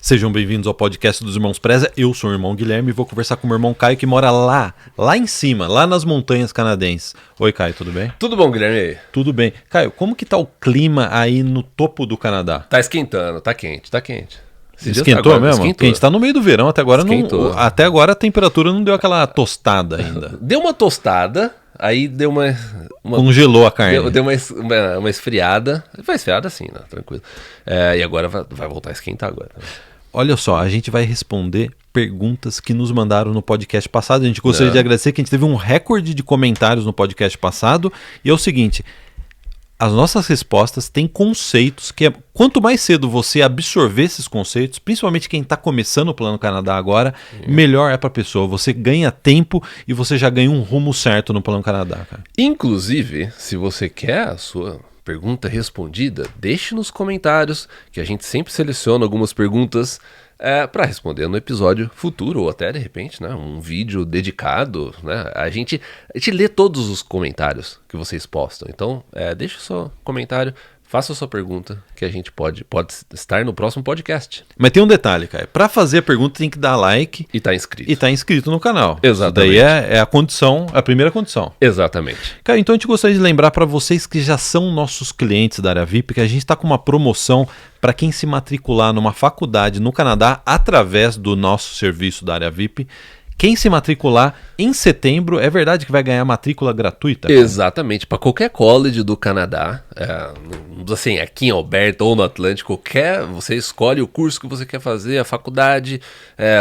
Sejam bem-vindos ao podcast dos Irmãos Preza. Eu sou o irmão Guilherme e vou conversar com o meu irmão Caio, que mora lá em cima, lá nas montanhas canadenses. Oi, Caio, tudo bem? Tudo bom, Guilherme? Tudo bem. Caio, como que tá o clima aí no topo do Canadá? Tá esquentando, tá quente. Esquentou agora, mesmo? Porque a gente tá no meio do verão, até agora até agora a temperatura não deu aquela tostada ainda. Deu uma tostada, aí deu uma Congelou a carne. Deu uma esfriada. Vai esfriada assim, né? Tranquilo. E agora vai voltar a esquentar agora. Olha só, a gente vai responder perguntas que nos mandaram no podcast passado. A gente gostaria de agradecer que a gente teve um recorde de comentários no podcast passado. E é o seguinte, as nossas respostas têm conceitos que quanto mais cedo você absorver esses conceitos, principalmente quem está começando o Plano Canadá agora, melhor é para a pessoa. Você ganha tempo e você já ganha um rumo certo no Plano Canadá, cara. Inclusive, se você quer a sua pergunta respondida, deixe nos comentários, que a gente sempre seleciona algumas perguntas para responder no episódio futuro, ou até de repente, né, um vídeo dedicado, né? A gente lê todos os comentários que vocês postam, então deixe o seu comentário, faça a sua pergunta, que a gente pode estar no próximo podcast. Mas tem um detalhe, cara, para fazer a pergunta tem que dar like e tá inscrito. E tá inscrito no canal. Exatamente. Isso daí é a condição, a primeira condição. Exatamente. Cara, então a gente gostaria de lembrar para vocês que já são nossos clientes da área VIP, que a gente está com uma promoção para quem se matricular numa faculdade no Canadá através do nosso serviço da área VIP. Quem se matricular em setembro, é verdade que vai ganhar matrícula gratuita? Exatamente, para qualquer college do Canadá, assim, aqui em Alberta ou no Atlântico, você escolhe o curso que você quer fazer, a faculdade,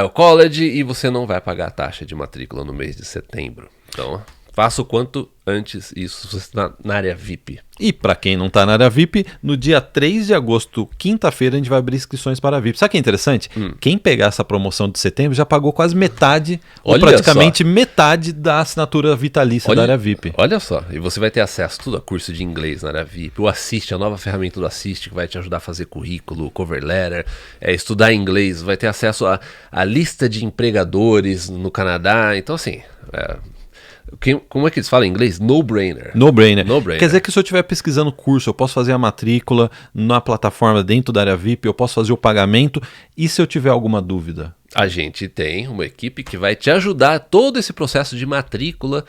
o college, e você não vai pagar a taxa de matrícula no mês de setembro. Então, faça o quanto antes isso, você está na área VIP. E para quem não está na área VIP, no dia 3 de agosto, quinta-feira, a gente vai abrir inscrições para a VIP. Sabe o que é interessante? Quem pegar essa promoção de setembro já pagou quase metade, ou praticamente metade da assinatura vitalícia da área VIP. Olha só, e você vai ter acesso tudo a curso de inglês na área VIP, o Assist, a nova ferramenta do Assist, que vai te ajudar a fazer currículo, cover letter, estudar inglês, vai ter acesso à lista de empregadores no Canadá. Então, assim, como é que eles falam em inglês? No-brainer. No-brainer. Quer dizer que se eu estiver pesquisando curso, eu posso fazer a matrícula na plataforma dentro da área VIP, eu posso fazer o pagamento, e se eu tiver alguma dúvida? A gente tem uma equipe que vai te ajudar todo esse processo de matrícula,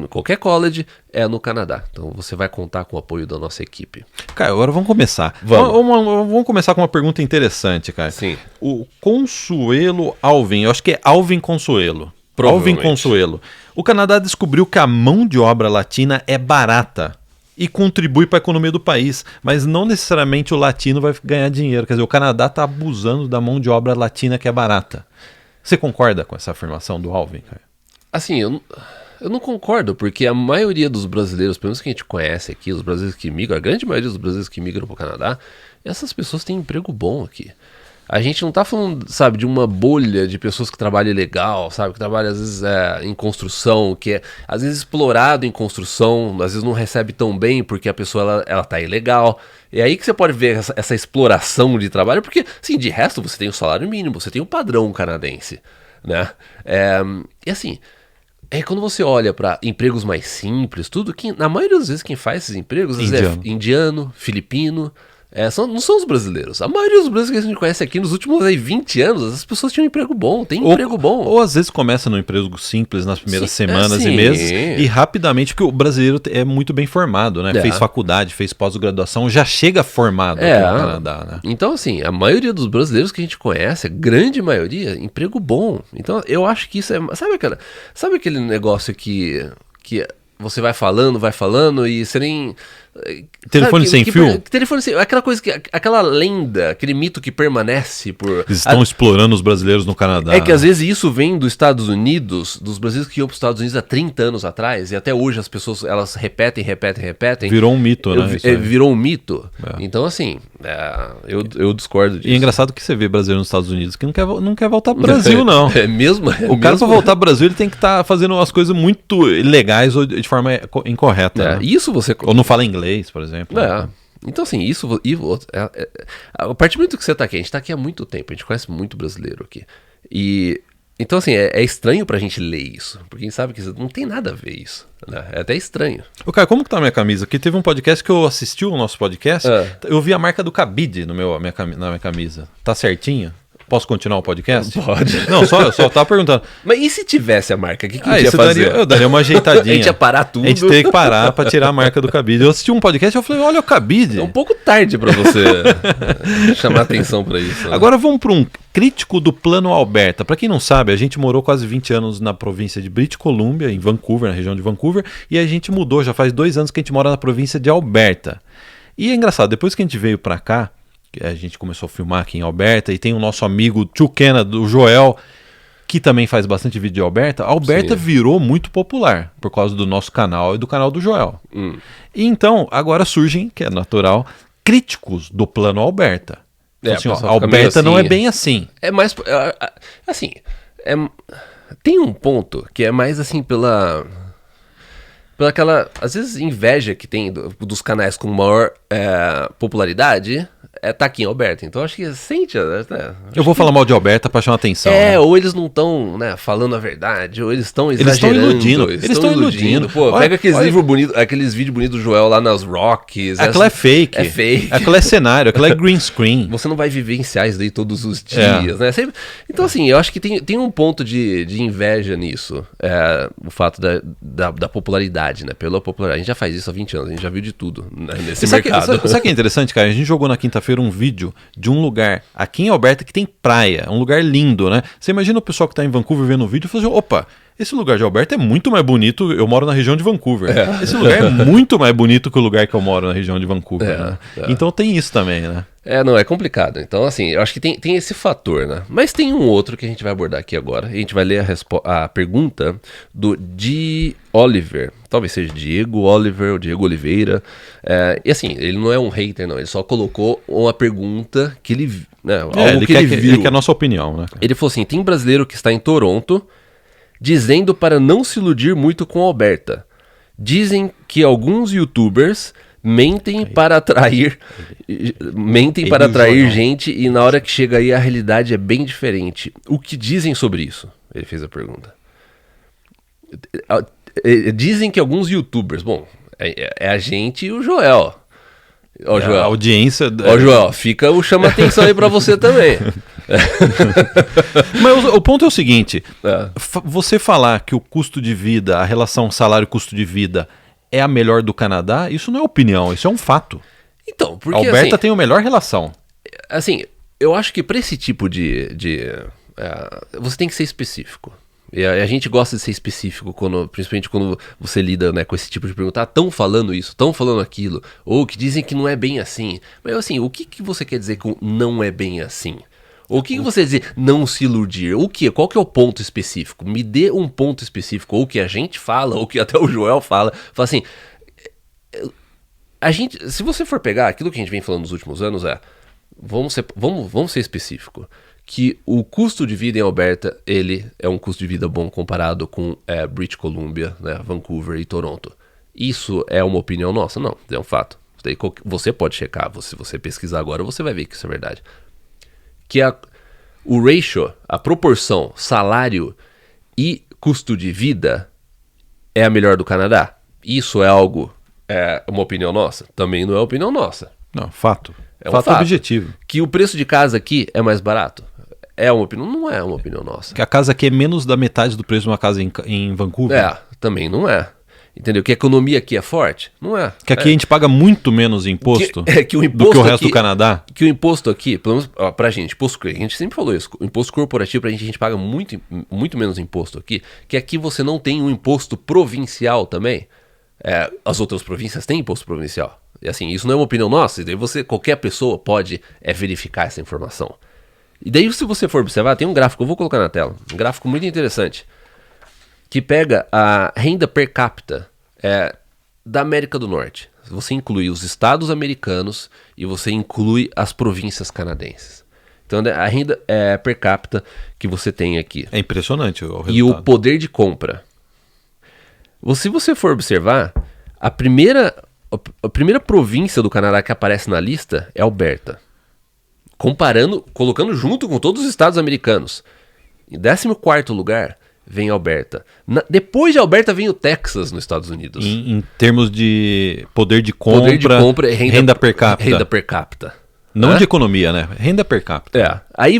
qualquer college, no Canadá. Então você vai contar com o apoio da nossa equipe. Cara, agora vamos começar. Vamos começar com uma pergunta interessante, cara. Sim. O Consuelo Alvin, eu acho que é Alvin Consuelo. Alvin Consuelo. O Canadá descobriu que a mão de obra latina é barata e contribui para a economia do país, mas não necessariamente o latino vai ganhar dinheiro. Quer dizer, o Canadá está abusando da mão de obra latina que é barata. Você concorda com essa afirmação do Alvin, cara? Assim, eu não concordo, porque a maioria dos brasileiros, pelo menos que a gente conhece aqui, os brasileiros que migram, a grande maioria dos brasileiros que migram para o Canadá, essas pessoas têm emprego bom aqui. A gente não tá falando, sabe, de uma bolha de pessoas que trabalham ilegal, sabe, que trabalham às vezes em construção, que é às vezes explorado em construção, às vezes não recebe tão bem porque a pessoa ela tá ilegal. É aí que você pode ver essa exploração de trabalho, porque, assim, de resto você tem o salário mínimo, você tem o padrão canadense, né? E assim, quando você olha para empregos mais simples, tudo, na maioria das vezes quem faz esses empregos é indiano, filipino. Não são os brasileiros. A maioria dos brasileiros que a gente conhece aqui nos últimos 20 anos, as pessoas tinham um emprego bom, tem emprego bom. Ou às vezes começa num emprego simples nas primeiras semanas e meses, e rapidamente, porque o brasileiro é muito bem formado, né? Fez faculdade, fez pós-graduação, já chega formado aqui no Canadá, né? Então, assim, a maioria dos brasileiros que a gente conhece, a grande maioria, emprego bom. Então, eu acho que isso é... Sabe aquele negócio que você vai falando e você nem... Telefone sem fio? Telefone sem... Aquela lenda, aquele mito que permanece por... Eles estão explorando os brasileiros no Canadá. É que às vezes isso vem dos Estados Unidos, dos brasileiros que iam para os Estados Unidos há 30 anos atrás, e até hoje as pessoas, elas repetem. Virou um mito, né? Virou um mito. Então, assim, eu discordo disso. E é engraçado que você vê brasileiro nos Estados Unidos que não quer voltar pro Brasil, não. O cara para voltar pro Brasil, ele tem que estar fazendo umas coisas muito ilegais ou de forma incorreta. Né? Isso você... Ou não fala inglês, por exemplo. Então, assim, a partir do momento que você tá aqui, a gente tá aqui há muito tempo, a gente conhece muito brasileiro aqui. Então, assim, é estranho pra gente ler isso, porque a gente sabe que não tem nada a ver isso, né? É até estranho. Cara, como que tá a minha camisa? Porque teve um podcast que eu assisti o nosso podcast, eu vi a marca do cabide na minha camisa. Tá certinho? Posso continuar o podcast? Pode. Não, eu só tava perguntando. Mas e se tivesse a marca? O que a gente ia isso fazer? eu daria uma ajeitadinha. A gente ia parar tudo. A gente teria que parar pra tirar a marca do cabide. Eu assisti um podcast e eu falei, olha o cabide. É um pouco tarde pra você chamar atenção pra isso. Né? Agora vamos para um crítico do Plano Alberta. Pra quem não sabe, a gente morou quase 20 anos na província de British Columbia, em Vancouver, na região de Vancouver, e a gente mudou, já faz 2 anos que a gente mora na província de Alberta. E é engraçado, depois que a gente veio pra cá, a gente começou a filmar aqui em Alberta, e tem o nosso amigo Tio Kenna, do Joel, que também faz bastante vídeo de Alberta. A Alberta virou muito popular por causa do nosso canal e do canal do Joel. E então, agora surgem, que é natural, críticos do Plano Alberta. Assim, ó, Alberta não é bem assim. É mais... Assim, tem um ponto que é mais assim pela aquela, às vezes, inveja que tem dos canais com maior popularidade, tá aqui em Alberta. Então acho que sente... Eu vou falar mal de Alberta pra chamar atenção. Né? Ou eles não estão falando a verdade, ou eles estão exagerando. Eles estão iludindo. Pô, pega aqueles livros bonitos, aqueles vídeos bonitos do Joel lá nas Rockies. Aquela é fake. É fake. Aquela é cenário, aquela é green screen. Você não vai vivenciar isso daí todos os dias, né? Então, assim, eu acho que tem um ponto de inveja nisso. O fato da popularidade, né? Pela popularidade. A gente já faz isso há 20 anos, a gente já viu de tudo nesse mercado. Sabe o que é interessante, cara? A gente jogou na quinta-feira um vídeo de um lugar aqui em Alberta que tem praia, um lugar lindo, né? Você imagina o pessoal que tá em Vancouver vendo o vídeo e fala assim, opa, esse lugar de Alberta é muito mais bonito, eu moro na região de Vancouver. Esse lugar é muito mais bonito que o lugar que eu moro na região de Vancouver. Né? Então tem isso também, né? Não, é complicado. Então, assim, eu acho que tem esse fator, né? Mas tem um outro que a gente vai abordar aqui agora. A gente vai ler a pergunta do D. Oliver. Talvez seja Diego Oliver ou Diego Oliveira. E assim, ele não é um hater, não. Ele só colocou uma pergunta que ele... Né, algo que ele viu. Ele quer a nossa opinião, né? Ele falou assim, tem brasileiro que está em Toronto dizendo para não se iludir muito com Alberta. Dizem que alguns youtubers... mentem para atrair gente e na hora que chega aí a realidade é bem diferente. O que dizem sobre isso? Ele fez a pergunta. Dizem que alguns youtubers... Bom, é a gente e o Joel. Ó, Joel. A audiência... Ó, Joel, fica o chama-atenção aí pra você também. Mas o ponto é o seguinte. Você falar que o custo de vida, a relação salário-custo de vida... é a melhor do Canadá, isso não é opinião, isso é um fato. Então, porque Alberta tem a melhor relação. Assim, eu acho que para esse tipo você tem que ser específico. E a gente gosta de ser específico, principalmente quando você lida, né, com esse tipo de pergunta. Estão falando isso, estão falando aquilo, ou que dizem que não é bem assim. Mas assim, o que você quer dizer com não é bem assim? Ou o que você quer dizer não se iludir? O que? Qual que é o ponto específico? Me dê um ponto específico, ou que a gente fala, ou que até o Joel fala. Fala assim, se você for pegar aquilo que a gente vem falando nos últimos anos, vamos ser específico. Que o custo de vida em Alberta, ele é um custo de vida bom comparado com British Columbia, né, Vancouver e Toronto. Isso é uma opinião nossa? Não, é um fato. Daí você pode checar, se você pesquisar agora, você vai ver que isso é verdade. Que o ratio, a proporção salário e custo de vida é a melhor do Canadá. Isso é uma opinião nossa? Também não é opinião nossa. Não, fato. É um fato objetivo. Que o preço de casa aqui é mais barato? É uma opinião? Não é uma opinião nossa. Que a casa aqui é menos da metade do preço de uma casa em Vancouver? Também não é. Entendeu? Que a economia aqui é forte? Não é. Que aqui a gente paga muito menos imposto, que o imposto do que o resto do Canadá? Que o imposto aqui, pelo menos pra gente, a gente sempre falou isso, o imposto corporativo pra gente paga muito, muito menos imposto aqui, que aqui você não tem um imposto provincial também. As outras províncias têm imposto provincial. E assim, isso não é uma opinião nossa, e daí qualquer pessoa pode verificar essa informação. E daí, se você for observar, tem um gráfico, eu vou colocar na tela, um gráfico muito interessante, que pega a renda per capita da América do Norte. Você inclui os estados americanos e você inclui as províncias canadenses. Então, a renda per capita que você tem aqui. É impressionante o resultado. E o poder de compra. Se você for observar, a primeira província do Canadá que aparece na lista é Alberta. Colocando junto com todos os estados americanos. Em 14º lugar vem Alberta. Depois de Alberta vem o Texas nos Estados Unidos. Em termos de poder de compra, renda per capita. Não de economia, né? Renda per capita. Daí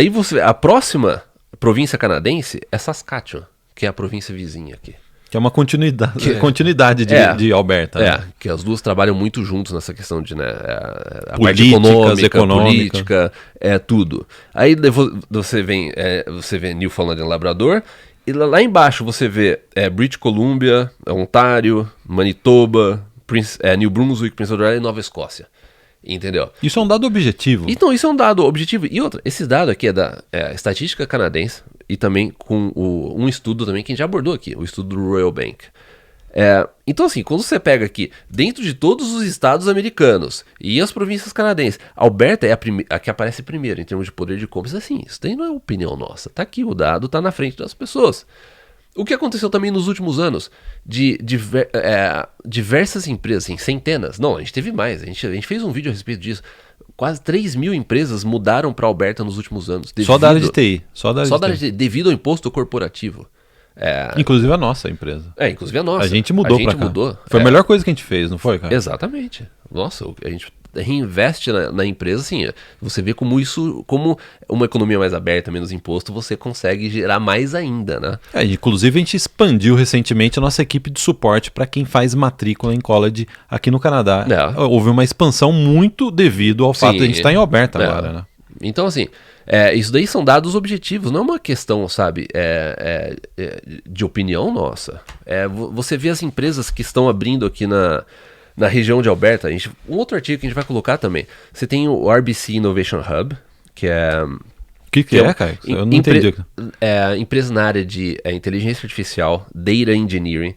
você, a próxima província canadense é Saskatchewan, que é a província vizinha aqui. Que é uma continuidade de Alberta. Né? Que as duas trabalham muito juntos nessa questão de, né, a parte econômica, política, tudo. Aí você vê Newfoundland e Labrador, e lá embaixo você vê British Columbia, Ontário, Manitoba, New Brunswick, Prince Edward Island e Nova Escócia. Entendeu? Isso é um dado objetivo. Então, isso é um dado objetivo. E outra, esse dado aqui é da estatística canadense e também com um estudo também que a gente já abordou aqui, o estudo do Royal Bank. Então, assim, quando você pega aqui, dentro de todos os estados americanos e as províncias canadenses, Alberta é a que aparece primeiro em termos de poder de compra. Assim, isso daí não é opinião nossa. Tá aqui, o dado tá na frente das pessoas. O que aconteceu também nos últimos anos, de diversas empresas, assim, centenas, não, a gente teve mais, a gente fez um vídeo a respeito disso, quase 3 mil empresas mudaram para Alberta nos últimos anos. Só da área de TI. Só da área de TI. Devido ao imposto corporativo. Inclusive a nossa empresa. Inclusive a nossa. A gente mudou pra cá. Foi a melhor coisa que a gente fez, não foi, cara? Exatamente. Nossa, a gente reinveste na empresa, assim, você vê como uma economia mais aberta, menos imposto, você consegue gerar mais ainda, né? Inclusive a gente expandiu recentemente a nossa equipe de suporte para quem faz matrícula em college aqui no Canadá. Houve uma expansão muito devido ao fato de a gente estar em Alberta agora, né? Então, assim, isso daí são dados objetivos, não é uma questão, sabe, de opinião nossa. Você vê as empresas que estão abrindo aqui na região de Alberta, um outro artigo que a gente vai colocar também. Você tem o RBC Innovation Hub, que é... O que é, cara? Eu não entendi. É empresa na área de inteligência artificial, data engineering,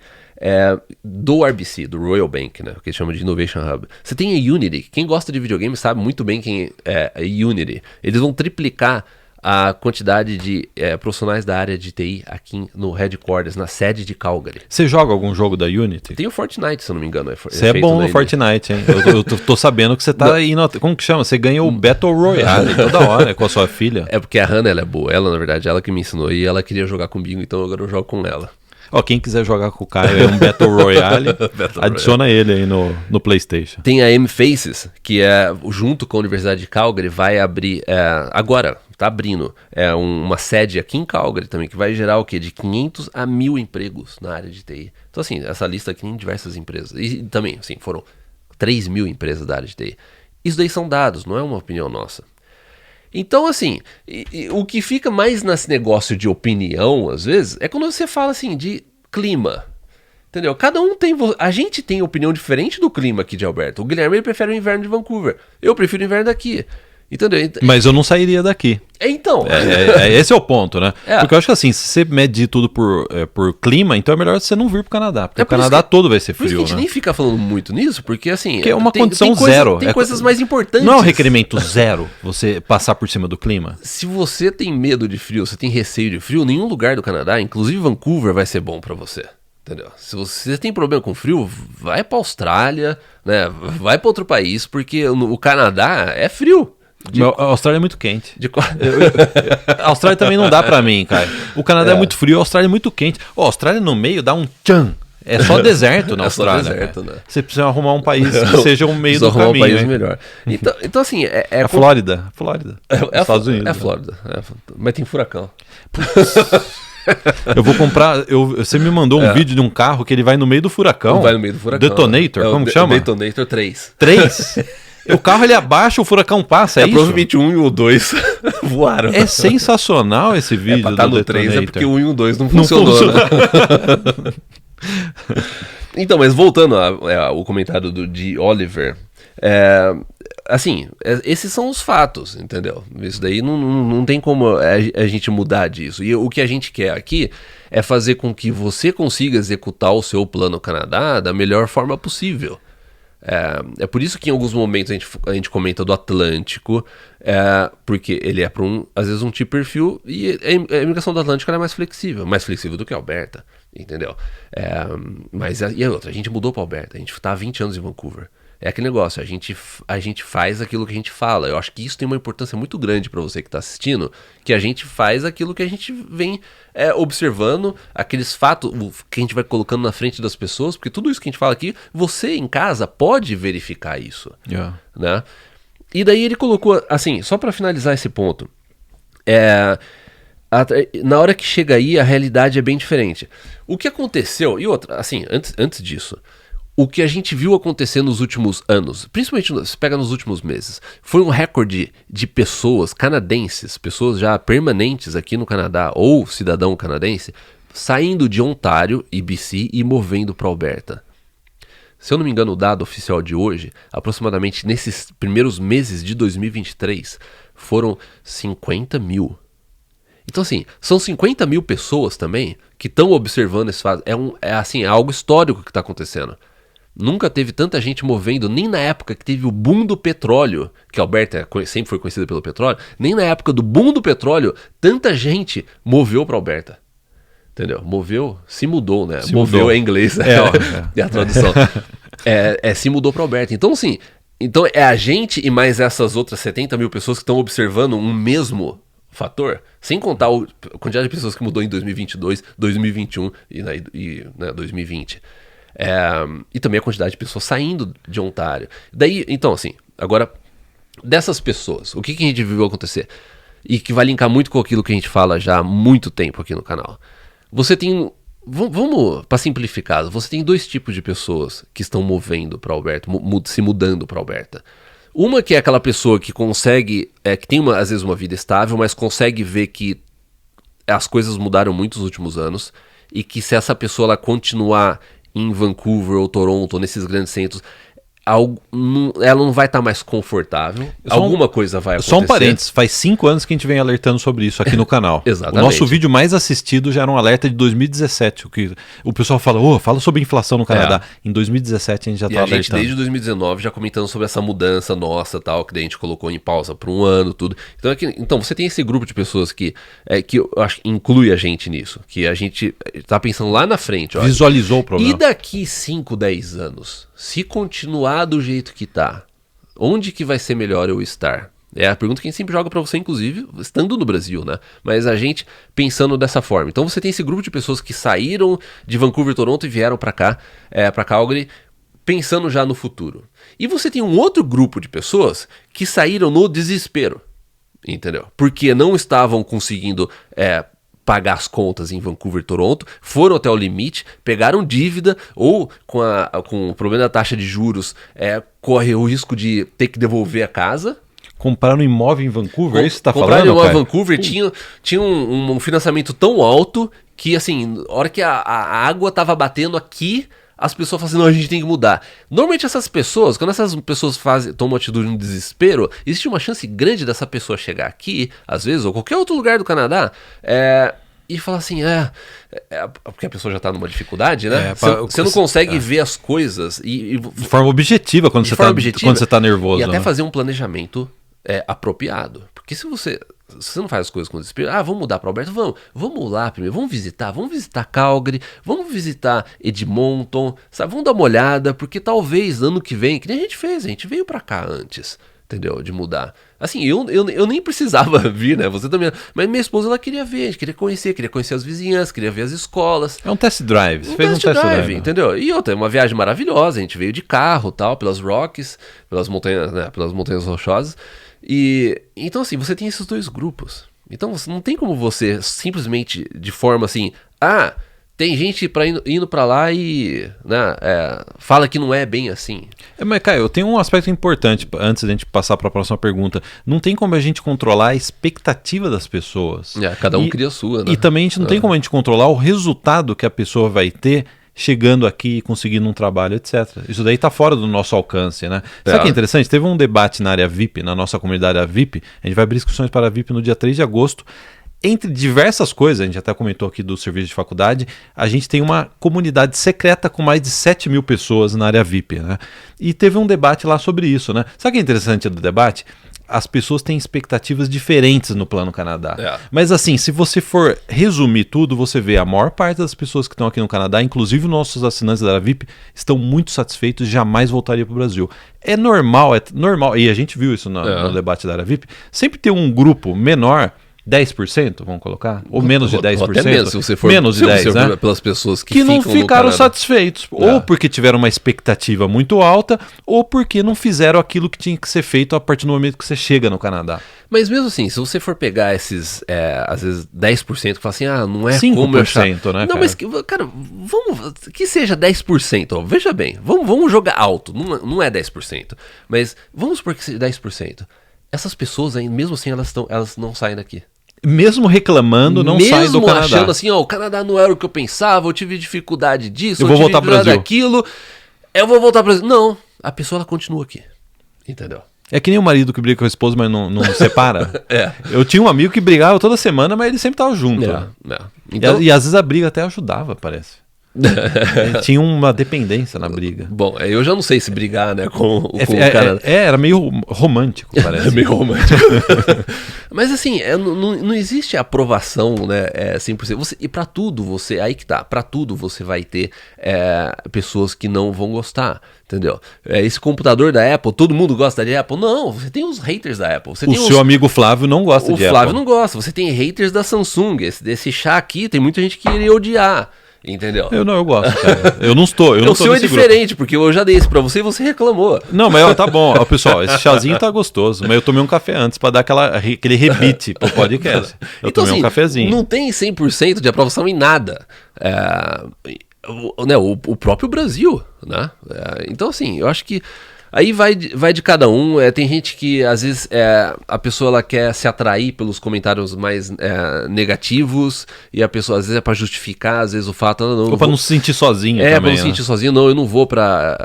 do RBC, do Royal Bank, né? Que eles chamam de Innovation Hub. Você tem a Unity. Quem gosta de videogame sabe muito bem quem é a Unity. Eles vão triplicar a quantidade de profissionais da área de TI aqui no headquarters, na sede de Calgary. Você joga algum jogo da Unity? Tem o Fortnite, se eu não me engano. Você é bom no Fortnite, hein? Eu tô sabendo que você tá indo... Como que chama? Você ganha o Battle Royale toda hora com a sua filha. É porque a Hannah, ela é boa. Ela, na verdade, ela que me ensinou. E ela queria jogar comigo, então agora eu jogo com ela. Quem quiser jogar com o Caio é um Battle Royale, adiciona ele aí no PlayStation. Tem a M-Faces, que junto com a Universidade de Calgary, vai abrir, agora, tá abrindo, uma sede aqui em Calgary também, que vai gerar o quê? De 500 a 1.000 empregos na área de TI. Então, assim, essa lista aqui tem diversas empresas. E também, assim, foram 3.000 empresas da área de TI. Isso daí são dados, não é uma opinião nossa. Então, assim, o que fica mais nesse negócio de opinião, às vezes, é quando você fala, assim, de clima. Entendeu? Cada um tem... A gente tem opinião diferente do clima aqui de Alberta. O Guilherme, ele prefere o inverno de Vancouver. Eu prefiro o inverno daqui. Entendeu? Mas eu não sairia daqui. Então... Esse é o ponto, né? Porque eu acho que assim, se você medir tudo por clima, então é melhor você não vir pro Canadá. Porque o Canadá todo vai ser frio, por isso que a gente nem fica falando muito nisso, porque assim... Porque é uma condição zero. Tem coisas mais importantes. Não é um requerimento zero você passar por cima do clima? Se você tem medo de frio, você tem receio de frio, nenhum lugar do Canadá, inclusive Vancouver, vai ser bom pra você. Entendeu? Se você tem problema com frio, vai pra Austrália, né? Vai pra outro país, porque o Canadá é frio. A Austrália é muito quente. A Austrália também não dá pra mim, cara. O Canadá é muito frio, a Austrália é muito quente. A Austrália no meio dá um tchan. É só deserto na Austrália. Só deserto, né? Você precisa arrumar um país que seja um meio do caminho. Um país melhor. Então assim... A Flórida. Estados Unidos. É a Flórida. Mas tem furacão. Eu vou comprar. Você me mandou um vídeo de um carro que ele vai no meio do furacão. Vai no meio do furacão. Detonator, como que chama? Detonator 3. 3? O carro ele abaixa, o furacão passa, isso? Provavelmente o 1 e o 2 voaram. É sensacional esse vídeo pra tá no 3 é porque o 1 e o 2 não funcionou. Né? Então, mas voltando ao comentário de Oliver, assim, esses são os fatos, entendeu? Isso daí não tem como a gente mudar disso. E o que a gente quer aqui é fazer com que você consiga executar o seu plano Canadá da melhor forma possível. É por isso que em alguns momentos a gente comenta do Atlântico, porque ele é para às vezes um tipo de perfil, e a imigração do Atlântico é mais flexível do que a Alberta, entendeu? Mas e a outra, a gente mudou para Alberta, a gente está há 20 anos em Vancouver. É aquele negócio, a gente faz aquilo que a gente fala. Eu acho que isso tem uma importância muito grande para você que está assistindo, que a gente faz aquilo que a gente vem observando, aqueles fatos que a gente vai colocando na frente das pessoas, porque tudo isso que a gente fala aqui, você em casa pode verificar isso, né? E daí ele colocou, assim, só pra finalizar esse ponto, na hora que chega aí, a realidade é bem diferente. O que aconteceu, e outra, assim, antes disso, o que a gente viu acontecer nos últimos anos, principalmente se pega nos últimos meses, foi um recorde de pessoas canadenses, pessoas já permanentes aqui no Canadá, ou cidadão canadense, saindo de Ontário e BC e movendo para Alberta. Se eu não me engano, o dado oficial de hoje, aproximadamente nesses primeiros meses de 2023, foram 50 mil. Então, assim, são 50 mil pessoas também que estão observando esse fato. É algo histórico que está acontecendo. Nunca teve tanta gente movendo, nem na época que teve o boom do petróleo, que a Alberta sempre foi conhecida pelo petróleo, nem na época do boom do petróleo, tanta gente moveu para Alberta. Entendeu? Moveu, se mudou, né? Se moveu mudou. É inglês, é a tradução. Se mudou para Alberta. Então, assim, é a gente e mais essas outras 70 mil pessoas que estão observando um mesmo fator, sem contar a quantidade de pessoas que mudou em 2022, 2021 e 2020. E também a quantidade de pessoas saindo de Ontário. Daí, então, assim, agora, dessas pessoas, o que a gente viu acontecer? E que vai linkar muito com aquilo que a gente fala já há muito tempo aqui no canal. Você tem, vamos para simplificar, você tem dois tipos de pessoas que estão movendo para Alberta, se mudando para Alberta. Uma que é aquela pessoa que consegue, que tem às vezes uma vida estável, mas consegue ver que as coisas mudaram muito nos últimos anos e que se essa pessoa ela continuar em Vancouver ou Toronto, ou nesses grandes centros, ela não vai estar mais confortável. Alguma coisa vai acontecer. Só um parênteses, faz 5 anos que a gente vem alertando sobre isso aqui no canal. Exatamente. O nosso vídeo mais assistido já era um alerta de 2017. O pessoal fala, fala sobre inflação no Canadá. Em 2017 a gente já estava alertando. A gente desde 2019 já comentando sobre essa mudança nossa, tal, que daí a gente colocou em pausa por um ano, tudo. Então você tem esse grupo de pessoas que eu acho que inclui a gente nisso, que a gente tá pensando lá na frente. Visualizou o problema. E daqui 5, 10 anos, se continuar do jeito que tá, onde que vai ser melhor eu estar? É a pergunta que a gente sempre joga pra você, inclusive, estando no Brasil, né? Mas a gente pensando dessa forma. Então você tem esse grupo de pessoas que saíram de Vancouver, Toronto e vieram pra cá, pra Calgary, pensando já no futuro. E você tem um outro grupo de pessoas que saíram no desespero, entendeu? Porque não estavam conseguindo pagar as contas em Vancouver, Toronto, foram até o limite, pegaram dívida ou com o problema da taxa de juros, corre o risco de ter que devolver a casa. Compraram um imóvel em Vancouver, é isso que você tá falando, Compraram um imóvel em Vancouver, tinha um financiamento tão alto que, assim, a hora que a água tava batendo aqui, as pessoas falam assim, não, a gente tem que mudar. Normalmente essas pessoas, quando essas pessoas tomam atitude no desespero, existe uma chance grande dessa pessoa chegar aqui, às vezes, ou qualquer outro lugar do Canadá, e falar assim, porque a pessoa já tá numa dificuldade, né? Você não consegue ver as coisas de forma objetiva quando você tá nervoso. E até fazer um planejamento apropriado. Porque se você não faz as coisas com desespero, vamos mudar para Alberta, vamos lá primeiro, vamos visitar Calgary, vamos visitar Edmonton, sabe? Vamos dar uma olhada, porque talvez ano que vem, que nem a gente veio para cá antes, entendeu? De mudar. Assim, eu nem precisava vir, né? Você também. Mas minha esposa, ela queria ver, a gente queria conhecer as vizinhanças, queria ver as escolas. É um test drive. Você fez um test drive, entendeu? E outra, uma viagem maravilhosa, a gente veio de carro, tal, pelas Rockies, pelas montanhas rochosas. E então, assim, você tem esses dois grupos. Então, não tem como você simplesmente, de forma assim, tem gente indo pra lá e fala que não é bem assim. Mas, Caio, eu tenho um aspecto importante antes da gente passar para a próxima pergunta. Não tem como a gente controlar a expectativa das pessoas. Cada um cria a sua, né? E também a gente não tem como a gente controlar o resultado que a pessoa vai ter chegando aqui, conseguindo um trabalho, etc. Isso daí tá fora do nosso alcance, né? Sabe o que é interessante? Teve um debate na área VIP, na nossa comunidade VIP. A gente vai abrir inscrições para a VIP no dia 3 de agosto. Entre diversas coisas, a gente até comentou aqui do serviço de faculdade, a gente tem uma comunidade secreta com mais de 7 mil pessoas na área VIP, né? E teve um debate lá sobre isso, né? Sabe o que é interessante do debate? As pessoas têm expectativas diferentes no Plano Canadá. Mas assim, se você for resumir tudo, você vê a maior parte das pessoas que estão aqui no Canadá, inclusive nossos assinantes da área VIP, estão muito satisfeitos e jamais voltariam para o Brasil. É normal, e a gente viu isso no debate da área VIP, sempre tem um grupo menor 10%, vamos colocar? Ou menos de 10%? Ou até menos, se você for menos de 10%, né? Pelas pessoas que não ficam ficaram satisfeitos. Ou porque tiveram uma expectativa muito alta, ou porque não fizeram aquilo que tinha que ser feito a partir do momento que você chega no Canadá. Mas mesmo assim, se você for pegar esses, às vezes, 10% que fala assim, não é 5%, como eu achar. né, não, cara? mas, cara, vamos, que seja 10%, ó, veja bem, vamos jogar alto, não é 10%, mas vamos supor que seja 10%. Essas pessoas, aí, mesmo assim, elas não saem daqui. Mesmo reclamando, não saem do Canadá. Mesmo achando assim, o Canadá não era o que eu pensava, eu tive dificuldade disso, eu vou voltar tive pro Brasil. daquilo, eu vou voltar pro Brasil. Não, a pessoa ela continua aqui, entendeu? É que nem o marido que briga com a esposa, mas não separa. É. Eu tinha um amigo que brigava toda semana, mas ele sempre tava junto. Então... E às vezes a briga até ajudava, parece. Tinha uma dependência na briga. Bom, eu já não sei se brigar, né, com o cara. Era meio romântico, parece. É meio romântico. Mas assim, não existe aprovação, né, 100%. E pra tudo você, aí que tá, pra tudo você vai ter pessoas que não vão gostar, entendeu? Esse computador da Apple, todo mundo gosta de Apple? Não, você tem os haters da Apple. Você tem seu amigo Flávio não gosta de Apple. O Flávio não gosta, você tem haters da Samsung, desse chá aqui, tem muita gente que iria odiar. Entendeu? Eu gosto, cara. Eu não estou. O seu é diferente, porque eu já dei isso pra você e você reclamou. Não, mas tá bom. Ó, pessoal, esse chazinho tá gostoso, mas eu tomei um café antes pra dar aquele rebite pro podcast. Eu então, tomei um cafezinho. Não tem 100% de aprovação em nada. O próprio Brasil, né? Então, assim, eu acho que aí vai de cada um. Tem gente que, às vezes, a pessoa ela quer se atrair pelos comentários mais negativos, e a pessoa, às vezes, é pra justificar, às vezes, o fato... Ou pra não se sentir sozinho também, pra não se sentir sozinho. Não, eu não vou pra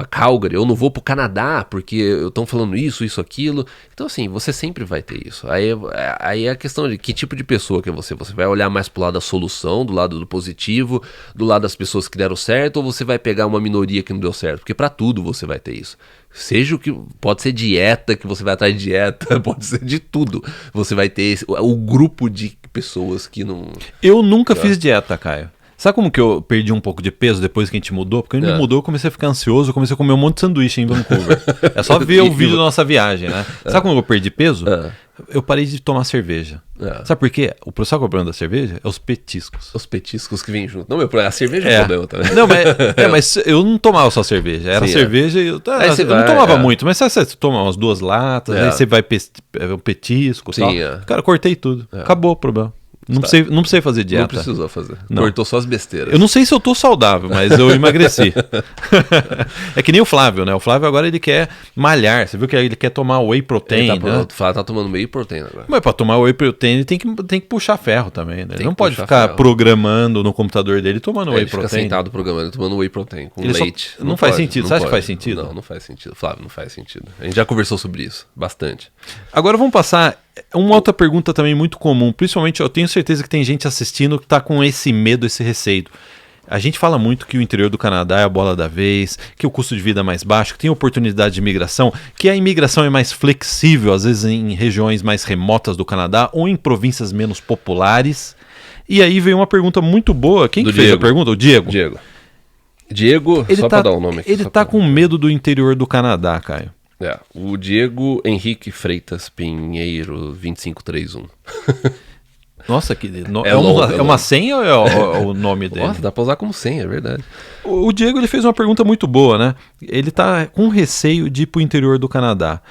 Calgary, eu não vou pro Canadá, porque estão falando isso, aquilo. Então, assim, você sempre vai ter isso. Aí é a questão de que tipo de pessoa que é você. Você vai olhar mais pro lado da solução, do lado do positivo, do lado das pessoas que deram certo, ou você vai pegar uma minoria que não deu certo? Porque pra tudo você vai ter isso. Seja o que... Pode ser dieta, que você vai atrás de dieta, pode ser de tudo. Você vai ter o grupo de pessoas que não... Eu nunca fiz dieta, Caio. Sabe como que eu perdi um pouco de peso depois que a gente mudou? Porque a gente mudou, eu comecei a ficar ansioso, eu comecei a comer um monte de sanduíche em Vancouver. É só ver o vídeo da nossa viagem, né? Sabe como eu perdi peso? Eu parei de tomar cerveja. Sabe por quê? Sabe qual é o problema da cerveja? É os petiscos. Os petiscos que vêm junto. Não, a cerveja é o problema também. Não, mas eu não tomava só cerveja. Era cerveja e eu não tomava muito. Mas você toma umas 2 latas, aí você vai um petisco e tal. Cara, cortei tudo. Acabou o problema. Não precisei fazer dieta. Não precisou fazer. Não. Cortou só as besteiras. Eu não sei se eu tô saudável, mas eu emagreci. É que nem o Flávio, né? O Flávio agora ele quer malhar. Você viu que ele quer tomar whey protein, O Flávio tá tomando whey protein agora. Mas pra tomar whey protein ele tem que puxar ferro também, né? Ele não pode ficar programando no computador dele tomando whey protein. Ele fica sentado programando, tomando whey protein com leite. Não faz sentido. Você acha que faz sentido? Não faz sentido. Flávio, não faz sentido. A gente já conversou sobre isso, bastante. Agora vamos passar... Uma outra pergunta também muito comum, principalmente eu tenho certeza que tem gente assistindo que está com esse medo, esse receio. A gente fala muito que o interior do Canadá é a bola da vez, que o custo de vida é mais baixo, que tem oportunidade de imigração, que a imigração é mais flexível, às vezes em regiões mais remotas do Canadá ou em províncias menos populares. E aí veio uma pergunta muito boa. Quem que fez a pergunta? O Diego. Diego, só para dar o nome aqui. Ele tá com medo do interior do Canadá, Caio. O Diego Henrique Freitas Pinheiro 2531. Nossa, é uma senha ou é o nome dele? Nossa, dá pra usar como senha, é verdade. O Diego ele fez uma pergunta muito boa, né? Ele tá com receio de ir pro interior do Canadá.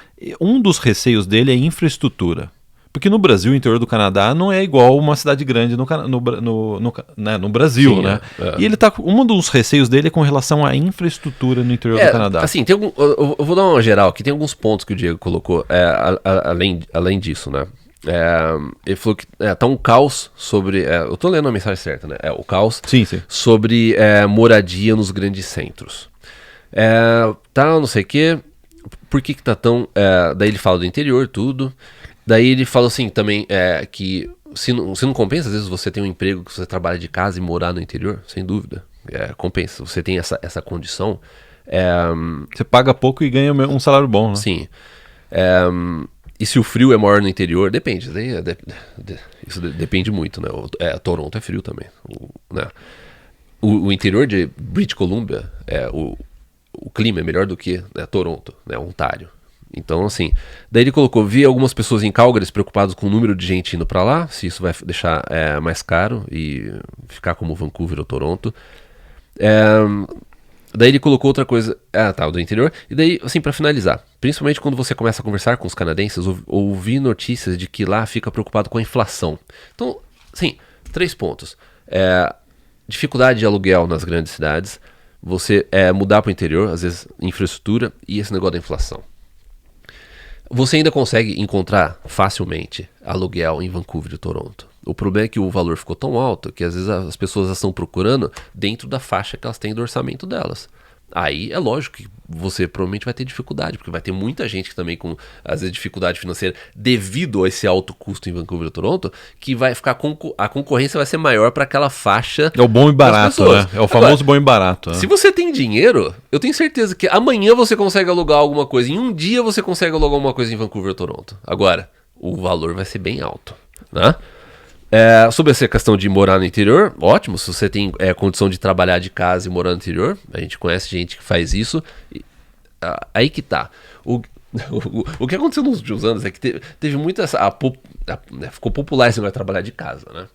Um dos receios dele é infraestrutura. Porque no Brasil, o interior do Canadá não é igual uma cidade grande no Brasil, né? E ele tá. Um dos receios dele é com relação à infraestrutura no interior do Canadá. Assim, eu vou dar uma geral aqui, tem alguns pontos que o Diego colocou, além disso, né? Ele falou que tá um caos sobre. Eu tô lendo a mensagem certa, né? O caos sobre moradia nos grandes centros. Não sei o quê. Por que tá tão. Daí ele fala do interior, tudo. Daí ele fala assim também que se não compensa, às vezes você tem um emprego que você trabalha de casa e morar no interior, sem dúvida. Compensa, você tem essa condição. Você paga pouco e ganha um salário bom, né? Sim. E se o frio é maior no interior, depende. Isso depende muito, né? Toronto é frio também. Né? O interior de British Columbia, o clima é melhor do que Toronto, né? Ontário. Então, assim, daí ele colocou, vi algumas pessoas em Calgary preocupadas com o número de gente indo pra lá, se isso vai deixar mais caro e ficar como Vancouver ou Toronto. Daí ele colocou outra coisa, o do interior, e daí, assim, pra finalizar, principalmente quando você começa a conversar com os canadenses, ouvir notícias de que lá fica preocupado com a inflação. Então, assim, 3 pontos. Dificuldade de aluguel nas grandes cidades, você mudar pro interior, às vezes infraestrutura, e esse negócio da inflação. Você ainda consegue encontrar facilmente aluguel em Vancouver e Toronto. O problema é que o valor ficou tão alto que às vezes as pessoas estão procurando dentro da faixa que elas têm do orçamento delas. Aí é lógico que você provavelmente vai ter dificuldade, porque vai ter muita gente que também com, às vezes, dificuldade financeira devido a esse alto custo em Vancouver e Toronto, que vai ficar a concorrência vai ser maior para aquela faixa. É o bom e barato, né? É o famoso bom e barato. Né? Se você tem dinheiro, eu tenho certeza que amanhã você consegue alugar alguma coisa, em um dia você consegue alugar alguma coisa em Vancouver ou Toronto. Agora, o valor vai ser bem alto, né? Sobre essa questão de morar no interior, ótimo, se você tem condição de trabalhar de casa e morar no interior, a gente conhece gente que faz isso, aí que tá. O que aconteceu nos últimos anos é que teve muito ficou popular esse negócio de trabalhar de casa, né?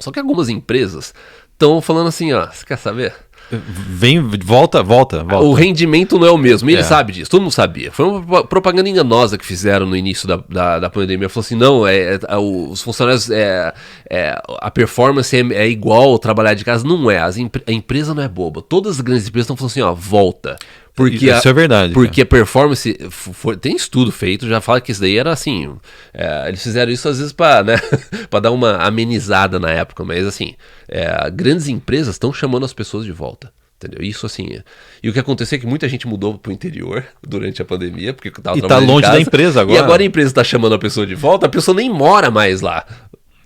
Só que algumas empresas estão falando assim, ó, você quer saber? Volta. O rendimento não é o mesmo, e ele sabe disso, todo mundo sabia. Foi uma propaganda enganosa que fizeram no início da pandemia. Falou assim, não, os funcionários, a performance é igual trabalhar de casa. Não é, a empresa não é boba. Todas as grandes empresas estão falando assim, ó, volta. Porque isso é verdade. Porque a performance, tem estudo feito, já fala que isso daí era assim, eles fizeram isso às vezes para né, pra dar uma amenizada na época, mas assim, grandes empresas estão chamando as pessoas de volta. Entendeu? Isso assim. E o que aconteceu é que muita gente mudou pro interior durante a pandemia, porque tava tá longe da empresa agora. E agora a empresa tá chamando a pessoa de volta, a pessoa nem mora mais lá,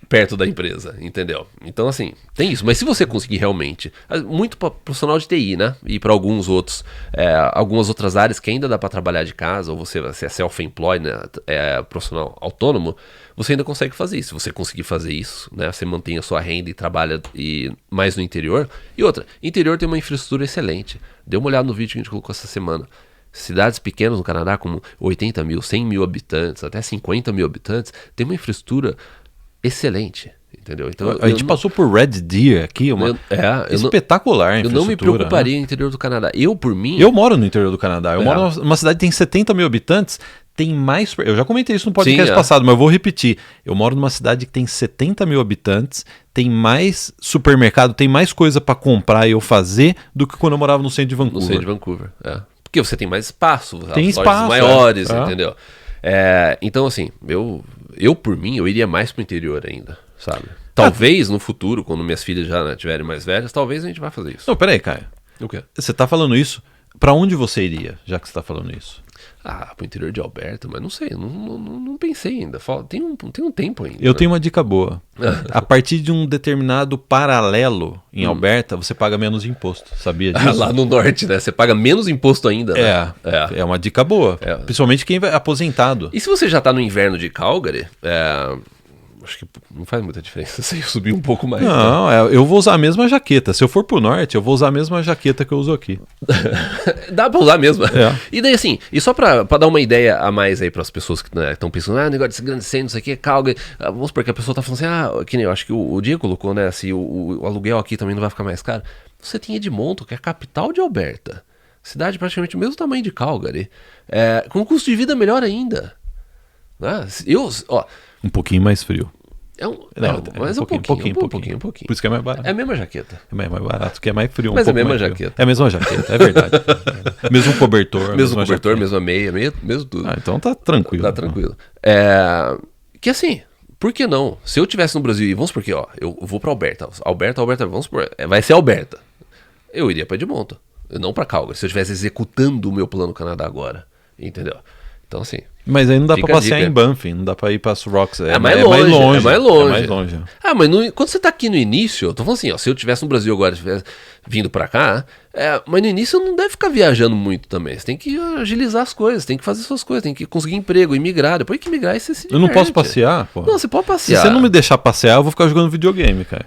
perto da empresa, entendeu? Então assim, tem isso. Mas se você conseguir realmente, muito para profissional de TI, né? E para alguns outros, algumas outras áreas que ainda dá para trabalhar de casa, ou você é self-employed, né? Profissional autônomo, você ainda consegue fazer isso. Se você conseguir fazer isso, né? Você mantém a sua renda e trabalha mais no interior. E outra, interior tem uma infraestrutura excelente. Dê uma olhada no vídeo que a gente colocou essa semana. Cidades pequenas no Canadá, como 80 mil, 100 mil habitantes, até 50 mil habitantes, tem uma infraestrutura excelente, entendeu? Então, a gente passou por Red Deer aqui, espetacular. Eu não me preocuparia no interior do Canadá. Por mim... Eu moro no interior do Canadá. Eu moro numa cidade que tem 70 mil habitantes, tem mais... Eu já comentei isso no podcast passado, mas eu vou repetir. Eu moro numa cidade que tem 70 mil habitantes, tem mais supermercado, tem mais coisa para comprar e eu fazer do que quando eu morava no centro de Vancouver. No centro de Vancouver, Porque você tem mais espaço, tem espaço maiores, entendeu? Então, assim, eu por mim, eu iria mais pro interior ainda, sabe? Talvez no futuro, quando minhas filhas já estiverem mais velhas, talvez a gente vá fazer isso. Não, peraí, Caio. O quê? Você tá falando isso, pra onde você iria, já que você tá falando isso? Pro interior de Alberta, mas não sei, não pensei ainda. Tem um tempo ainda. Eu tenho uma dica boa. A partir de um determinado paralelo em Alberta, você paga menos imposto. Sabia disso? Lá no norte, né? Você paga menos imposto ainda, né? É uma dica boa. Principalmente quem vai aposentado. E se você já tá no inverno de Calgary, acho que não faz muita diferença se eu subir um pouco mais. Não, eu vou usar a mesma jaqueta. Se eu for pro norte, eu vou usar a mesma jaqueta que eu uso aqui. Dá pra usar mesmo. E daí assim, e só pra dar uma ideia a mais aí pras pessoas que estão pensando, negócio desse grande centro, isso aqui é Calgary. Vamos supor que a pessoa tá falando assim, que nem eu acho que o Diego colocou, né, assim, o aluguel aqui também não vai ficar mais caro. Você tem Edmonton, que é a capital de Alberta. Cidade praticamente o mesmo tamanho de Calgary. Com um custo de vida melhor ainda. Né? Um pouquinho mais frio. Mas um pouquinho. Por isso que é mais barato. É a mesma jaqueta. É mais barato, que é mais frio. Mas é a mesma jaqueta. É a mesma jaqueta, é verdade. Mesmo cobertor. Mesma meia, mesmo tudo. Então tá tranquilo. Tá tranquilo. Que assim, por que não? Se eu tivesse no Brasil, e vamos supor que, eu vou pra Alberta, vamos supor, vai ser Alberta. Eu iria pra Edmonton, não pra Calgary, se eu estivesse executando o meu plano Canadá agora, entendeu? Então assim... Mas aí não dá pra passear em Banff, não dá pra ir pra Rocks. É mais longe. Mas quando você tá aqui no início, eu tô falando assim, se eu tivesse no Brasil agora, tivesse vindo pra cá, mas no início não deve ficar viajando muito também. Você tem que agilizar as coisas, tem que fazer suas coisas, tem que conseguir emprego, imigrar. Depois que imigrar, aí você se diverte. Eu não posso passear, pô. Não, você pode passear. Se você não me deixar passear, eu vou ficar jogando videogame, cara.